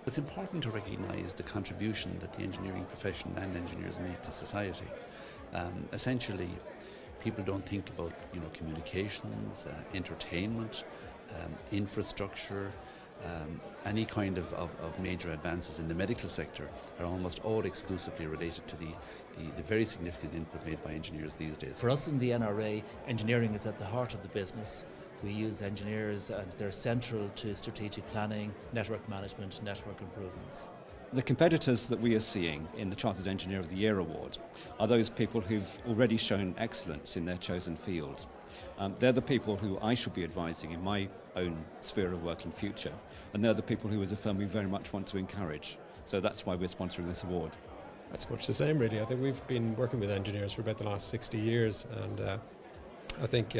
It's important to recognise the contribution that the engineering profession and engineers make to society. Essentially, people don't think about communications, entertainment, infrastructure. Any kind of major advances in the medical sector are almost all exclusively related to the very significant input made by engineers these days. For us in the NRA, engineering is at the heart of the business. We use engineers and they're central to strategic planning, network management, network improvements. The competitors that we are seeing in the Chartered Engineer of the Year award are those people who've already shown excellence in their chosen field. They're the people who I should be advising in my own sphere of work in future, and they're the people who as a firm we very much want to encourage. So that's why we're sponsoring this award. That's much the same really. I think we've been working with engineers for about the last 60 years, and I think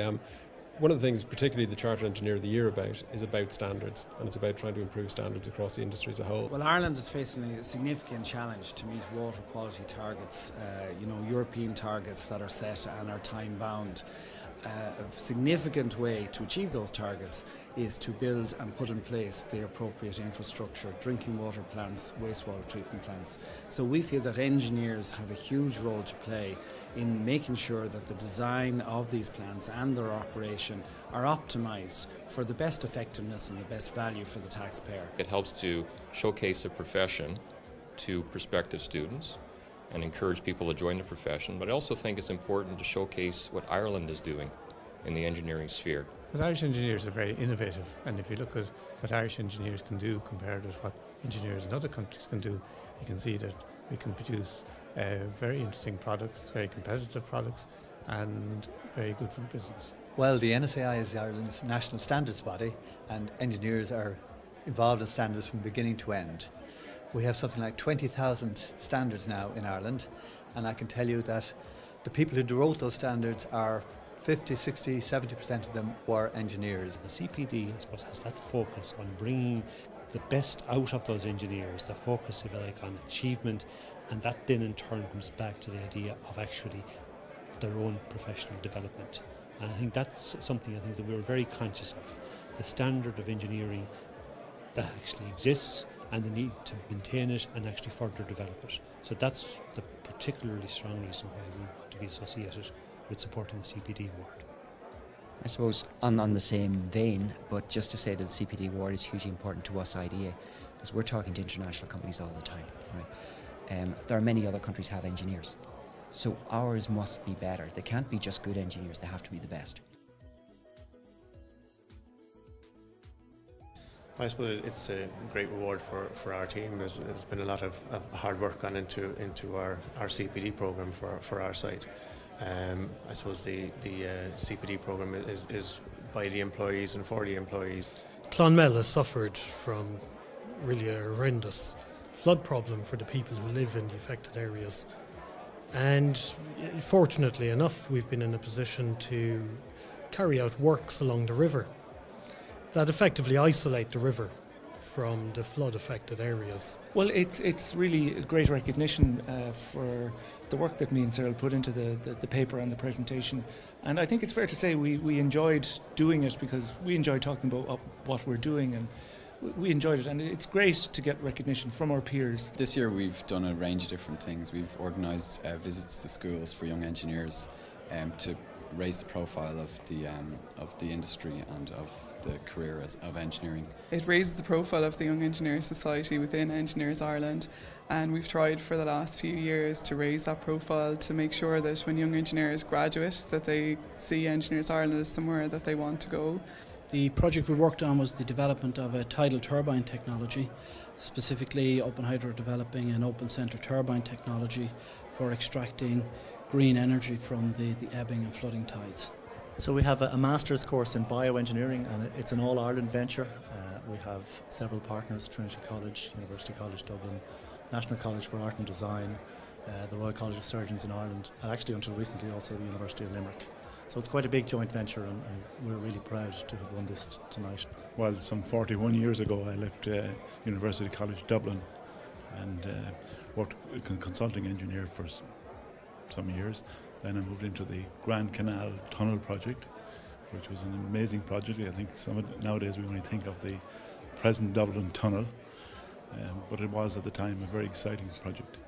one of the things particularly the Chartered Engineer of the Year is about standards, and it's about trying to improve standards across the industry as a whole. Well, Ireland is facing a significant challenge to meet water quality targets, European targets that are set and are time bound. A significant way to achieve those targets is to build and put in place the appropriate infrastructure, drinking water plants, wastewater treatment plants. So we feel that engineers have a huge role to play in making sure that the design of these plants and their operation are optimised for the best effectiveness and the best value for the taxpayer. It helps to showcase a profession to prospective students and encourage people to join the profession, but I also think it's important to showcase what Ireland is doing in the engineering sphere. But Irish engineers are very innovative, and if you look at what Irish engineers can do compared with what engineers in other countries can do, you can see that we can produce very interesting products, very competitive products, and very good for business. Well, the NSAI is Ireland's national standards body, and engineers are involved in standards from beginning to end. We have something like 20,000 standards now in Ireland, and I can tell you that the people who wrote those standards are 50, 60, 70% of them were engineers. The CPD, I suppose, has that focus on bringing the best out of those engineers, the focus, if you like, on achievement, and that then in turn comes back to the idea of actually their own professional development. And I think that's something I think that we're very conscious of, the standard of engineering that actually exists, and the need to maintain it and actually further develop it. So that's the particularly strong reason why we want to be associated with supporting the CPD award. I suppose on the same vein, but just to say that the CPD award is hugely important to us IDA, because we're talking to international companies all the time. Right? There are many other countries have engineers, so ours must be better. They can't be just good engineers, they have to be the best. I suppose it's a great reward for our team. There's been a lot of hard work gone into our CPD programme for our site. I suppose the CPD programme is by the employees and for the employees. Clonmel has suffered from really a horrendous flood problem for the people who live in the affected areas. And fortunately enough, we've been in a position to carry out works along the river that effectively isolate the river from the flood-affected areas. Well, it's really a great recognition for the work that me and Ciaran put into the paper and the presentation. And I think it's fair to say we enjoyed doing it because we enjoy talking about what we're doing, and we enjoyed it. And it's great to get recognition from our peers. This year we've done a range of different things. We've organised visits to schools for young engineers to raise the profile of the industry and of the career of engineering. It raises the profile of the Young Engineers Society within Engineers Ireland, and we've tried for the last few years to raise that profile to make sure that when young engineers graduate that they see Engineers Ireland as somewhere that they want to go. The project we worked on was the development of a tidal turbine technology, specifically Open Hydro developing an open centre turbine technology for extracting green energy from the ebbing and flooding tides. So we have a master's course in bioengineering, and it's an all-Ireland venture. We have several partners: Trinity College, University College Dublin, National College for Art and Design, the Royal College of Surgeons in Ireland, and actually until recently also the University of Limerick. So it's quite a big joint venture, and we're really proud to have won this tonight. Well, some 41 years ago I left University College Dublin and worked as a consulting engineer for some years. Then I moved into the Grand Canal Tunnel project, which was an amazing project. I think nowadays we only think of the present Dublin Tunnel. but it was at the time a very exciting project.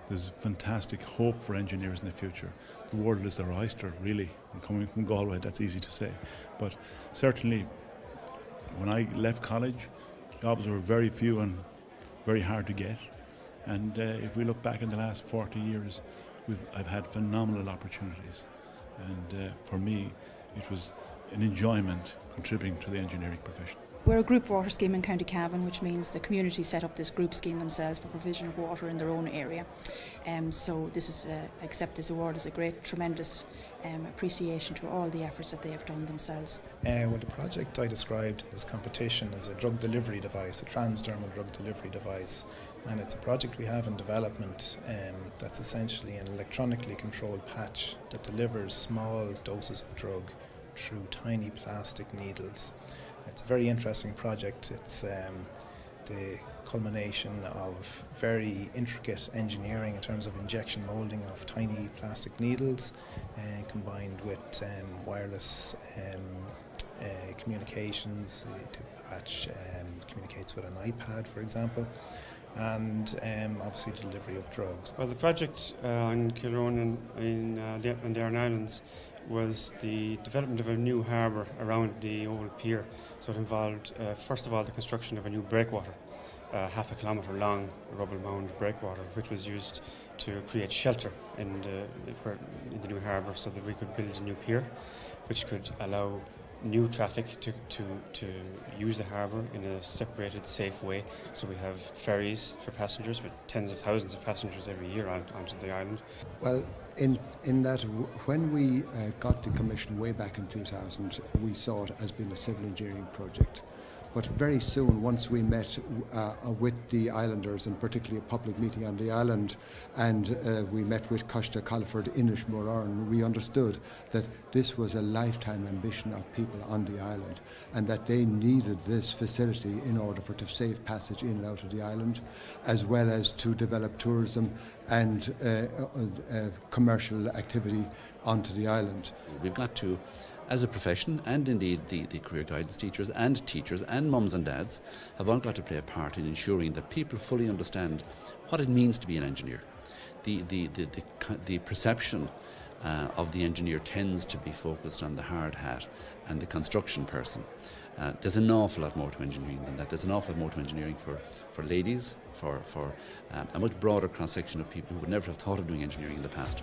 There's fantastic hope for engineers in the future. The world is their oyster, really. And coming from Galway, that's easy to say. But certainly, when I left college, jobs were very few and very hard to get. And if we look back in the last 40 years, I've had phenomenal opportunities. And for me, it was an enjoyment contributing to the engineering profession. We're a group water scheme in County Cavan, which means the community set up this group scheme themselves for provision of water in their own area. So this is, I accept this award as a great, tremendous appreciation to all the efforts that they have done themselves. Well, the project I described in this competition is a drug delivery device, a transdermal drug delivery device. And it's a project we have in development that's essentially an electronically controlled patch that delivers small doses of drug through tiny plastic needles. It's a very interesting project. It's the culmination of very intricate engineering in terms of injection moulding of tiny plastic needles combined with wireless communications. The patch communicates with an iPad, for example, and obviously the delivery of drugs. Well, the project on Ciaran in the Aran Islands was the development of a new harbour around the old pier. So it involved, first of all, the construction of a new breakwater, half a kilometre long rubble mound breakwater, which was used to create shelter in the new harbour so that we could build a new pier, which could allow new traffic to use the harbour in a separated, safe way. So we have ferries for passengers with tens of thousands of passengers every year onto the island. Well, in that when we got the commission way back in 2000, we saw it as being a civil engineering project. But very soon, once we met with the islanders, and particularly a public meeting on the island, and we met with Costa Colford, Inish Moran, we understood that this was a lifetime ambition of people on the island, and that they needed this facility in order for to safe passage in and out of the island, as well as to develop tourism and commercial activity onto the island. We've got to, as a profession, and indeed the career guidance teachers and mums and dads have all got to play a part in ensuring that people fully understand what it means to be an engineer. The perception of the engineer tends to be focused on the hard hat and the construction person. There's an awful lot more to engineering than that. There's an awful lot more to engineering for ladies, for a much broader cross-section of people who would never have thought of doing engineering in the past.